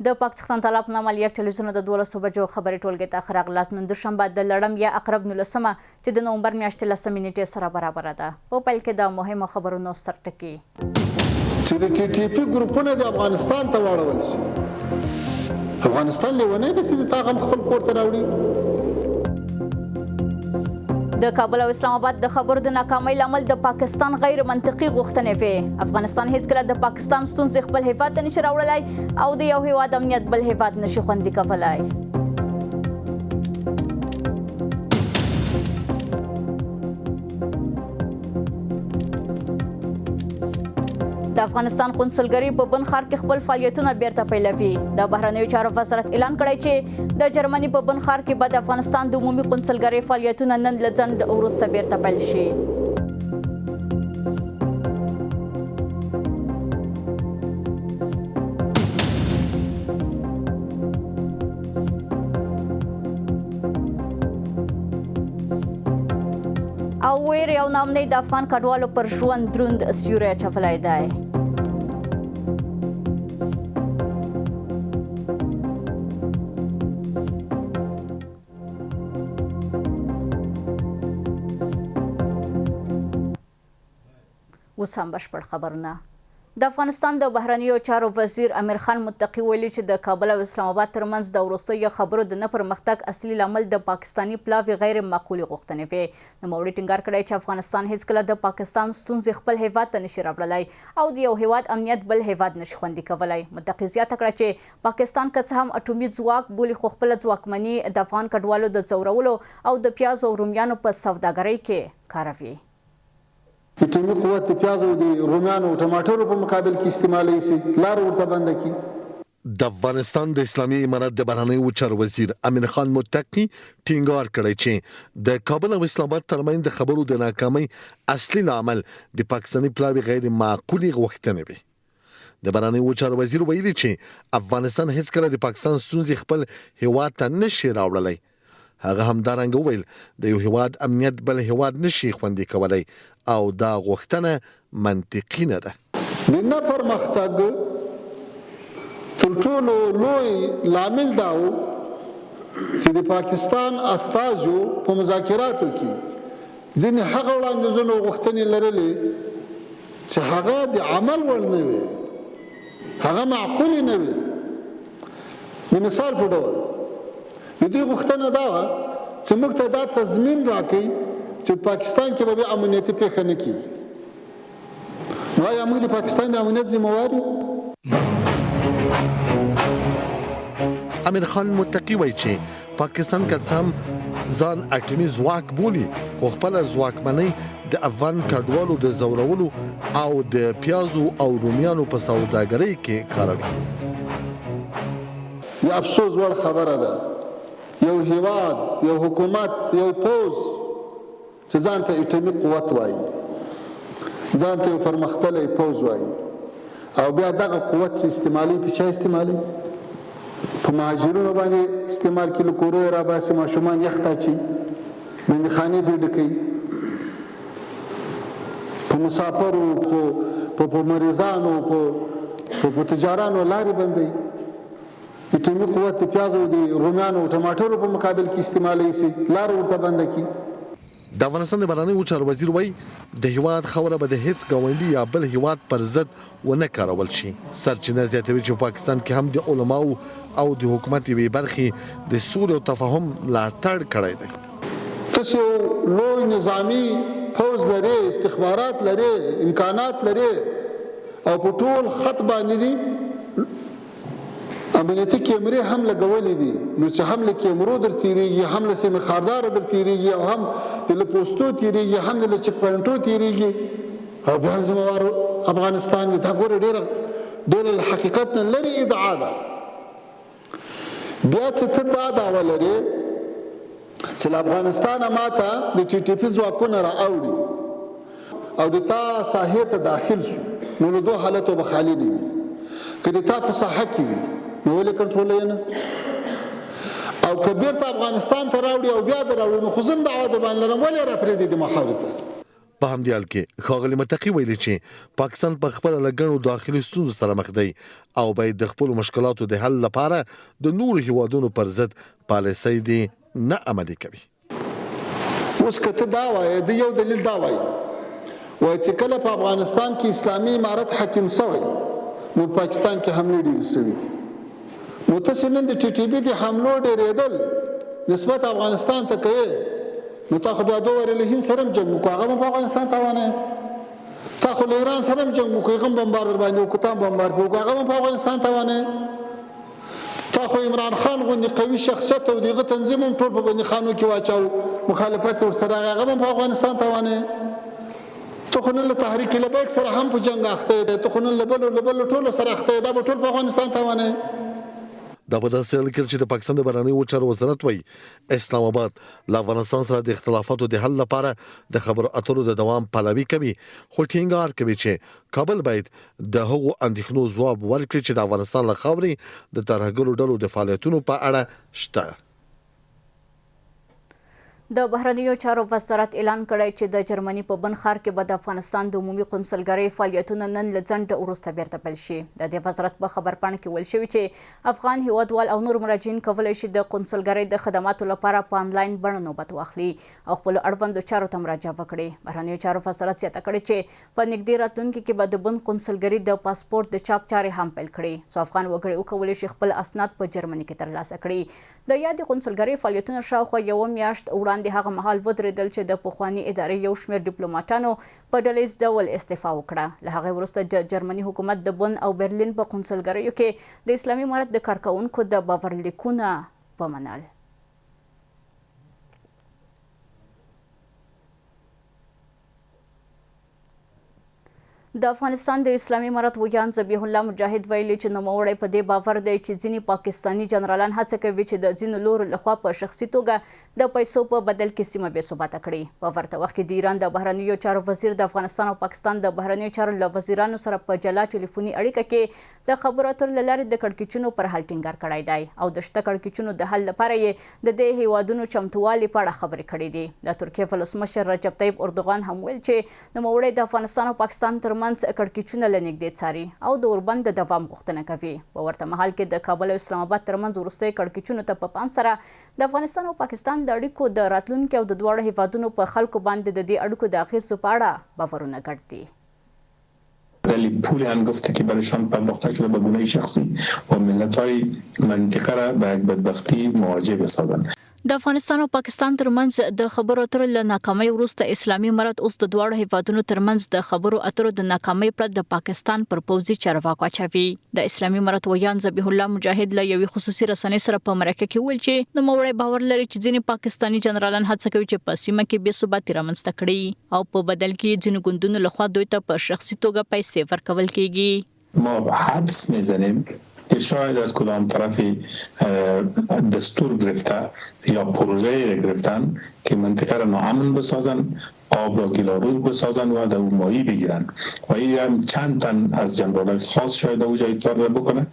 د پاکستان طالب په نامه یک تلویزیون د 12 بجو خبري ټولګې ته ښه راغلاست. نن دوشنبه د لړم یا اقرب 19 چې د نومبر میاشتې 10 نیټې سره برابره ده. په پیل کې د مهمو خبرونو سرټکي چې د ټي ټي پی ګروپونه د افغانستان ته واړول شي. افغانستان لیونی دی چې د تا غم خپل کور ته راوړي. د کابل او اسلام آباد د خبرو د ناکامۍ لامل د پاکستان غیر منطقي غوښتنې وې. افغانستان هېڅکله د پاکستان ستونزې خپل هېواد ته نشي راوړلی او د یو هېواد امنیت بل هېواد نشي خوندي کولی. د افغانستان قونسلګري په بن ښار کې خپل فعالیتونه بیرته پیلوي. د بهرنیو چارو وزارت اعلان کړی چې د جرمني په بن ښار کې به د افغانستان د عمومي قونسلګرۍ فعالیتونه نن له ځنډ وروسته بیرته پیل شي. او ویرې او ناامنۍ د افغان کډوالو پر ژوند دروند سیوری اچولی دی. اوس هم بشپړ خبرونه. د افغانستان د بهرنیو چارو وزیر امیر خان متقي ویلي چې د کابل او اسلام آباد ترمنځ د وروستیو خبرو د نه پرمختګ اصلي لامل د پاکستاني پلاوي غیر معقولې غوښتنې وې. نوموړي ټینګار کړی چې افغانستان هېڅکله د پاکستان ستونزې خپل هېواد ته نشي راوړلی او د یو هېواد امنیت بل هېواد نشي خوندي کولی. متقي زیاته کړه چې پاکستان که څه هم اټومي ځواک بولي خو خپله ځواکمني د افغان کډوالو د ځورولو او د پیازو او رومیانو په سوداګرۍ کې کاروي. اټومي قوت د پیازو د رومیانو او ټماټرو په مقابل کې استعمالی شي، لار ورته بنده کړي. د افغانستان د اسلامي امارت د بهرنیو چارو وزیر امیر خان متقي ټینګار کړی چې د کابل او اسلام آباد ترمنځ د خبرو د ناکامۍ اصلي لامل د پاکستاني پلاوي غیر معقولې غوښتنې وې. د بهرنیو چارو وزیر ویلي چې افغانستان هېڅکله د پاکستان ستونزې خپل هېواد ته نشي راوړلی. هغه همدارنګه وویل د یو هېواد امنیت بل هېواد نشي خوندي کولی او دا غوښتنه منطقي نه ده. د نه پرمختګ تر ټولو لوی لامل دا و چې د پاکستان استازو په مذاکراتو کې ځینې هغه وړاندیزونه غوښتنې لرلې چې هغه د عمل وړ نه وي، هغه معقولې نه وي. د مثال په ډول د دوی غوښتنه دا وه چې موږ ته دا تضمین راکړي چې پاکستان کې به بیا امنیتي پیښه نه کېږي. نو آیا موږ د پاکستان د امنیت ذمهوار یو؟ امیر خان متقي وایي چې پاکستان که څه هم ځان اټومي ځواک بولي خو خپله ځواکمنۍ د افغان کډوالو د ځورولو او د پیازو او رومیانو په سوداګرۍ کې کاروي. یا افسوس وړ خبره ده یو هېواد، یو حکومت، یو پوځ چې ځان ته اټومي قوت وایي، ځان ته یو پرمختللی پوځ وایي او بیا دغه قوت چې استعمالي په چا استعمالي؟ په مهاجرونو باندې استعمال کړي، له کورو یې راباسي، ماشومان یخ ته اچي، بندیخانې پرې ډکوي، په مسافرو، په مریضانو، په تجارانو لارې بندوي. اټومي قوت د پیازو د رومیانو او ټماټرو په مقابل کې استعمالی شي، لار ورته بنده کړي. د افغانستان د بهرنیو چارو وزیر وایي د هېواد خاوره به د هېڅ ګاونډي یا بل هېواد پر ضد ونه کارول شي. سرچینه زیاتوي چې پاکستان کې هم د علماو او د حکومت یوې برخې د سولې او تفاهم ملاتړ کړی دی. تاسو یو لوی نظامي پوځ لرئ، استخبارات لرئ، امکانات لرئ او په ټول خط باندې دي امنیتي کیمرې هم لګولې دي. نو چې هم له کیمرو در تیریږي، هم له سیمې خارداره در تیریږي او هم د له پوستو تیریږي، هم د له چک پوینټو تیریږي او بیا ذمهوار افغانستان وي. دا ګوره ډېره له حقیقت نه لرې ادعا ده. بیا چې ته دا دعوه لرې چې له افغانستانه ماته د ټي ټي پي ځواکونه رااوړي او د تا ساحې ته داخل شو، نو له دوه حالتو به خالي نه وي. که د تا په ساحه کې وي نو ولې کنټرول یې نه؟ او که بیرته افغانستان ته راوړي او بیا د راوړي نو خو زه هم دعوه در باندې لرم، ولې را پرېږدي د ما خاورې ته؟ په همدې حال کې ښاغلي متقي ویلي چې پاکستان په خپله له ګڼو داخلي ستونزو سره مخ دی او باید د خپلو مشکلاتو د حل لپاره د نورو هیوادونو پر ضد پالیسۍ دې نه عملي کوي. اوس که ته دا وایې د یو دلیل دا وایي چې کله په افغانستان کې اسلامي امارت حاکم شوی نو پاکستان کې حملې ډېرې شوي دي. نو تاسې نن د ټي ټي پي د حملو ډېرېدل نسبت افغانستان ته کوې نو تا خو بیا دوه ورې له هند سره هم جنګ وکړو هغه هم په افغانستان توانې. تا خو له ایران سره هم جنګ وکړو هغه هم بمبار در باندې وکړو تا هم بمبار پرې وکړو هغه هم په افغانستان توانې. تا خو عمران خان غوندې قوي شخصیت او د هغه تنظیم هم ټول په بندیخانو کې واچاو مخالفت یې ورسره راغی هغه هم په افغانستان توانې. ته خو نن له تحریک لبیک سره هم په جنګ اخته یې ته خو نن له بلو ټولو سره اخته یې دا به ټول په افغانستان توانې. دا په داسې حال کې چې د پاکستان د بهرنیو چارو وزارت وایي اسلام آباد له افغانستان سره د اختلافاتو د حل لپاره د خبرو اترو د دوام پلوي کوي خو ټینګار کوي چې کابل باید د هغو اندېښنو ځواب ورکړي چې د افغانستان له خاورې د ترهګرو ډلو د فعالیتونو په اړه شته. د بهرنیو چارو وزارت اعلان کړی چې د جرمني په بن ښار کې به د افغانستان د عمومي قونسلګرۍ فعالیتونه نن له ځنډ وروسته بیرته پیل شي. د دې وزارت په خبرپاڼه کې ویل شوي چې افغان هیوادوال او نور مراجعین کولی شي د قونسلګرۍ د خدماتو لپاره په آنلاین بڼه نوبت واخلي او خپلو اړوندو چارو ته مراجعه وکړي. بهرنیو چارو وزارت زیاته کړې چې په نږدې راتلونکي کې به د بن قونسلګرۍ د پاسپورت د چاپ چارې هم پیل کړي څو افغان وګړي وکولی شي خپل اسناد په جرمني کې ترلاسه کړي. د یادې قونسلګرۍ فعالیتونه شاوخوا یوه میاشت وړاندې هغه مهال ودرېدل چې د پخواني ادارې یو شمېر ډیپلوماټانو په ډلیز ډول استعفا وکړه. له هغې وروسته جرمني حکومت د بن او برلین په قونسلګریو کې د اسلامي امارت د کارکوونکو د باورلیکونه ومنل. د افغانستان د اسلامي امارت ویان ذبیح الله مجاهد ویلي چې نوموړی په دې باور دی چې ځینې پاکستاني جنرالان هڅه کوي چې د ځینو لورو لخوا په شخصي توګه د پیسو په بدل کې سیمه بې ثباته کړي. په ورته وخت کې د ایران د بهرنیو چارو وزیر د افغانستان او پاکستان د بهرنیو چارو له وزیرانو سره په جلا ټلیفوني اړیکه کې د خبرو اترو له لارې د کړکېچونو پر حل ټینګار کړی دی او د شته کړکېچونو د حل لپاره یې د دې هیوادونو چمتووالي په اړه خبرې کړې دي. د ترکیې ولسمشر رجب طیب اردوغان هم ویل چې نوموړی د افغانستان او پاکستان ترمنځ کړکېچونه له نږدې څاري او د اوربند د دوام غوښتنه کوي. په ورته مهال کې د کابل او اسلام آباد ترمنځ وروستیو کړکېچونو ته په پام سره د افغانستان او پاکستان د اړیکو د راتلونکي او د دواړو هیوادونو په خلکو باندې د دې اړیکو د اغیزو په اړه باورونه ګډ دي. دلیل پول هم گفته که برایشان پرداخته شده به گونه شخصی و ملت‌های منطقه را به یک بدبختی مواجه بسازند. د افغانستان او پاکستان ترمنځ د خبرو اترو له ناکامۍ وروسته اسلامي امارت اوس د دواړو هیوادونو ترمنځ د خبرو اترو د ناکامۍ پرته د پاکستان پر پوځي چارواکو اچوي. د اسلامي امارت ویان ذبیح الله مجاهد له یوې خصوصي رسنۍ سره په مرکه کې ویل چې نوموړی باور لري چې ځینې پاکستاني جنرالان هڅه کوي چې په سیمه کې بې ثباتي رامنځته کړي او په بدل کې ځینو ګوندونو لخوا دوی ته په شخصي توګه پیسې ورکول کیږي. ما حدس میزنیم که شاید از کدام طرفی دستور گرفته یا پروژه گرفتن که منطقه را ناامن بسازن، آب را گلالود بسازن و در ماهی بگیرن و این هم چند تن از جنرالای خاص شاید او جای کار را بکنه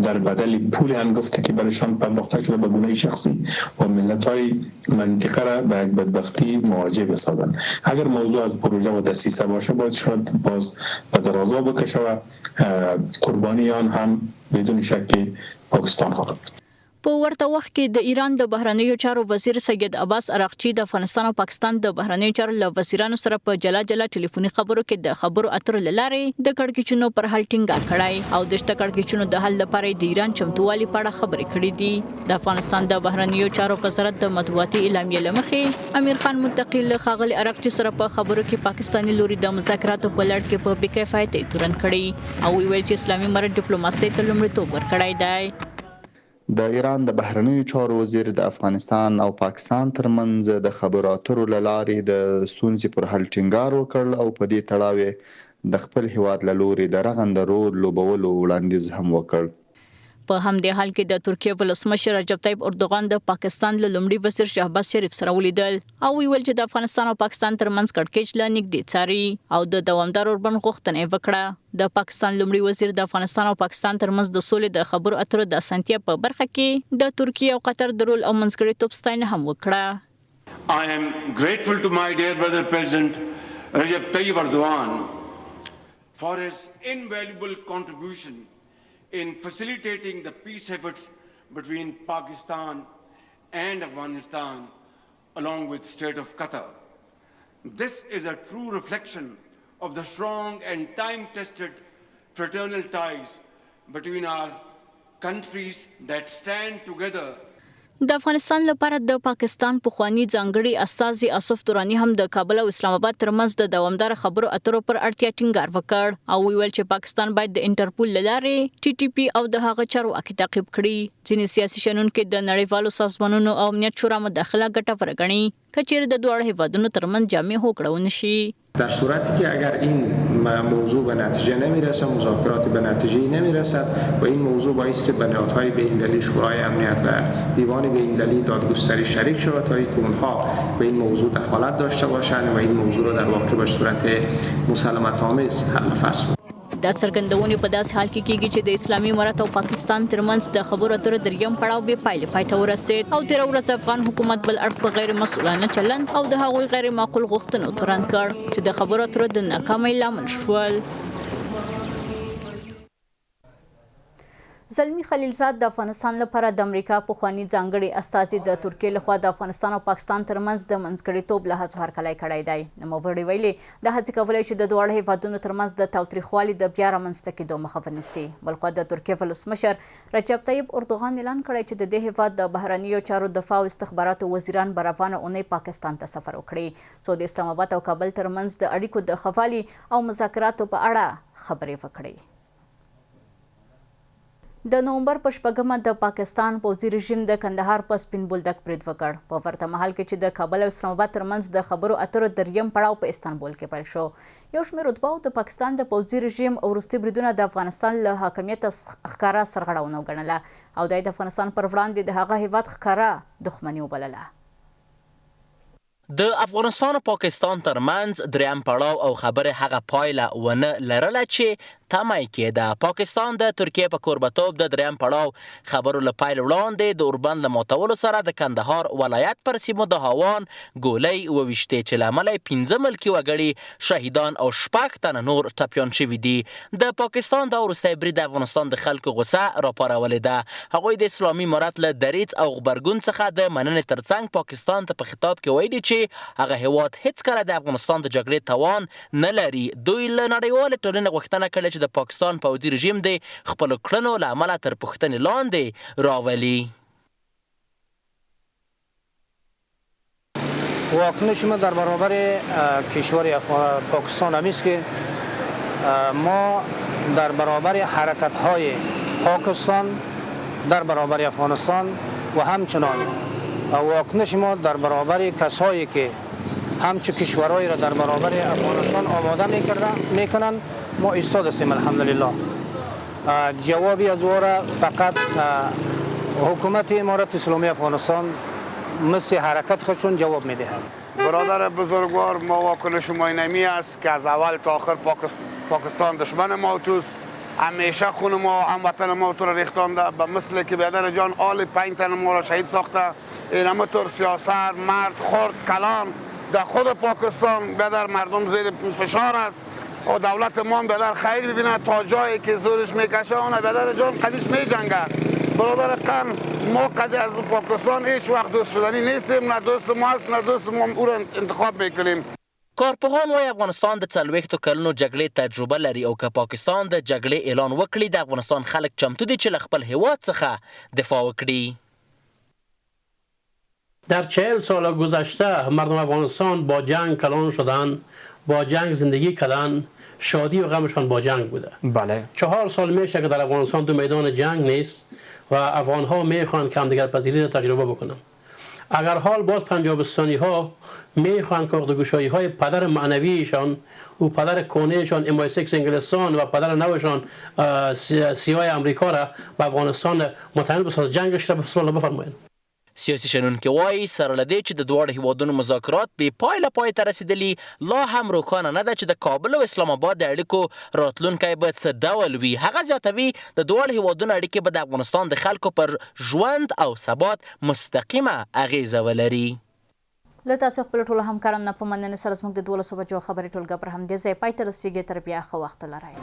در بدل پول هنگفته که برایشان پرداخته شده به گونه شخصی و ملت‌های منطقه را به یک بدبختی مواجه بسازن. اگر موضوع از پروژه و دسیسه باشه باید شاید باز به درازا بکشه و قربانیان هم بدون شک پاکستان خواهد. په ورته وخت کې د ایران د بهرنیو چارو وزیر سید عباس عراقچی د افغانستان او پاکستان د بهرنیو چارو له وزیرانو سره په جلا جلا ټلیفوني خبرو کې د خبرو اترو له لارې د کړکېچونو پر حل ټینګار کړی او د شته کړکېچونو د حل لپاره د ایران چمتووالي په اړه خبرې کړې دي. د افغانستان د بهرنیو چارو وزارت د مطبوعاتي اعلامیې له مخې امیر خان متقي له ښاغلي عراقچي سره په خبرو کې پاکستاني لوري د مذاکراتو په لړ کې په بې کیفیته تورن کړی او ویل چې اسلامي امارت ډیپلوماسۍ ته لومړیتوب ورکړی دی. د ایران د بهرنیو چارو وزیر د افغانستان او پاکستان ترمنځ د خبرو اترو له لارې د ستونزې پر حل ټینګار وکړ او په دې تړاو د خپل هېواد له لوري د رغنده رول لوبولو وړاندیز هم وکړ. په همدې حال کې د ترکیې ولسمشر رجب طیب اردوغان د پاکستان له لومړي وزیر شهباز شریف سره ولیدل او ویل چې د افغانستان او پاکستان ترمنځ کړکېچ له نږدې څاري او د دوامدار اوربند غوښتنه وکړه. د پاکستان لومړي وزیر د افغانستان او پاکستان ترمنځ د سولې د خبرو اترو د اسانتیا په برخه کې د ترکیې او قطر د رول او منځګړیتوب ستاینه هم وکړه. I am grateful to my dear brother President Recep Tayyip Erdogan for his invaluable contribution in facilitating the peace efforts between Pakistan and Afghanistan along with the state of Qatar. This is a true reflection of the strong and time-tested fraternal ties between our countries that stand together. د افغانستان لپاره د پاکستان پخوانی ځانګړي استازي اسف درانی هم د کابل او اسلام آباد ترمنځ د دوامدار خبرو اترو پر اړتیا ټینګار وکړ او ویل چې پاکستان باید د انټرپول لارې ټي ټي پی او د هغه چارواکي تعقیب کړي. ځینې سیاسي شنونکو د نړیوالو سازمانونو او امنیت شورا مداخله ګټوره ګڼي که چیرې د دواړو هیوادونو ترمنځ جامع هوکړه ونشي. در صورتی که اگر این موضوع به نتیجه نمیرسد، مذاکرات به نتیجه نمیرسد و این موضوع بایستی بنیادهای بین‌المللی شورای امنیت و دیوان بین‌المللی دادگستری شریک شود تا اینکه اونها به این موضوع دخالت داشته باشند و این موضوع را در واقع به صورت مسالمت آمیز حل و فصل کنند. دا څرګندونې په داسې حال کې کېږي چې د اسلامي امارت او پاکستان ترمنځ د خبرو اترو دریم پړاو بې پایلې پای ته ورسېد او تېره ورځ افغان حکومت بل اړخ په غیر مسؤلانه چلند او د هغوی غیر معقول غوښتنو تورن کړ چې د خبرو اترو د ناکامۍ لامل شول. زلمی خلیلزاد د افغانستان لپاره د امریکا پخوانی ځانګړي استازي د ترکیې لخوا د افغانستان او پاکستان ترمنځ د منځګړیتوب له هڅو هرکلی کړی دی. نوموړي ویلي دا هڅې کولی چې د دواړو هیوادونو ترمنځ د تاوتریخوالي د بیا رامنځته کېدو مخه ونیسي. بلخوا د ترکیې ولسمشر رجب طیب اردوغان اعلان کړی چې د دې هیواد د بهرنیو چارو دفاع او استخباراتو وزیران به روانه اونۍ پاکستان ته سفر وکړي څو د اسلام آباد او کابل ترمنځ د اړیکو د ښه والي او مذاکراتو په اړه خبرې وکړي. د نومبر په شپږمه د پاکستان پوځي رژیم د کندهار په سپین بولدک برید وکړ په ورته مهال کې چې د کابل او اسلام آباد ترمنځ د خبرو اترو دریم پړاو په استانبول کې پیل شو. یو شمېر اتباعو د پاکستان د پوځي رژیم وروستي بریدونه د افغانستان له حاکمیت ښکاره سرغړونه وګڼله او د افغانستان پر وړاندې د هغه هیواد ښکاره دښمني وبلله. د افغانستان او پاکستان ترمنځ دریم پړاو او خبرې هغه پایله ونه لرله چې تمه یې کېده. پاکستان د ترکیې په کوربتوب د دریم پړاو خبرو له پیل وړاندې د اوربند له ماتولو سره د کندهار ولایت پر سیمو د هاوان ګولۍ وویشتې چې له امله یې 15 ملکي وګړي شهیدان او 6 تنه نور ټپیان شوي دي. د پاکستان دا وروستی برید د افغانستان د خلکو غوسه راپارولې ده. هغوی د اسلامي امارت له دریځ او غبرګون څخه د مننې ترڅنګ پاکستان ته په خطاب کې ویلي چې هغه هېواد هېڅکله د افغانستان د جګړې توان نه لري. دوی له نړیوالې ټولنې غوښتنه کړې چې د پاکستان پوځي رژیم د خپلو کړنو له امله تر پوښتنې لاندې راولي. واکنش ما در برابر کشور پاکستان هم است که ما در برابر حرکت‌های پاکستان در برابر افغانستان و همچنان واکنش ما در برابر کسایی که همچون کشورهایی را در برابر افغانستان آماده میکنند ما ایستاد هستیم الحمدلله. جوابی از او را فقط حکومت امارت اسلامی افغانستان مثل حرکت خودشون جواب میدهند. برادر بزرگوار، ما واکنش ما اینمی است که از اول تا آخر پاکستان دشمن ما توست. همیشه خون ما هموطن ما تو را ریختانده به مثل که بیادر جان آل 5 تن ما را شهید ساخته. این همه طور سیاست مرد خرد کلان در خود پاکستان بیادر مردم زیر فشار است و دولت ما هم بیادر خیر ببینه تا جایی که زورش میکشه اون بیادر جان قدیش میجنگه. برادر قن ما قدی از پاکستان هیچ وقت دوست شدنی نیستیم، نه دوست ما است نه دوست ما او را انتخاب میکنیم. کارپوهان وايي افغانستان د 40 کلونو جګړې تجربه لري او که پاکستان د جګړې اعلان وکړي د افغانستان خلک چمتو دي چې له خپل هیواد څخه دفاع وکړي. در 40 سال گذشته مردم افغانستان با جنگ کلان شدن، با جنگ زندگی کردن، شادی و غمشان با جنگ بوده. بله. 4 سال میشه که در افغانستان تو میدان جنگ نیست و افغانها میخوان که همدیگر پذیری را تجربه بکنن. اگر حال باز پنجابستانی ها میخوان که اردوگوشایی های پدر معنویشان و پدر کونهشان MI6 انگلستان و پدر نوشان CIA امریکا را به افغانستان متحمل بساز جنگش را بفرمایند. سیاسي شنونکي وایي سره له دې چې د دواړو هیوادونو مذاکرات بې پایله پای ته رسېدلي لا هم روښانه نه ده چې د کابل او اسلام آباد د اړیکو راتلونکی به څه ډول وي. هغه زیاتوي د دواړو هیوادونو اړیکې به د افغانستان د خلکو پر ژوند او ثبات مستقیمه اغیزه ولري. له تاسو خپل ټولو همکارانو نه په مننې سره زموږ د 12 بجو خبري ټولګه پر همدې ځای پای ته رسیږي. تر بیا ښه وخت ولرئ.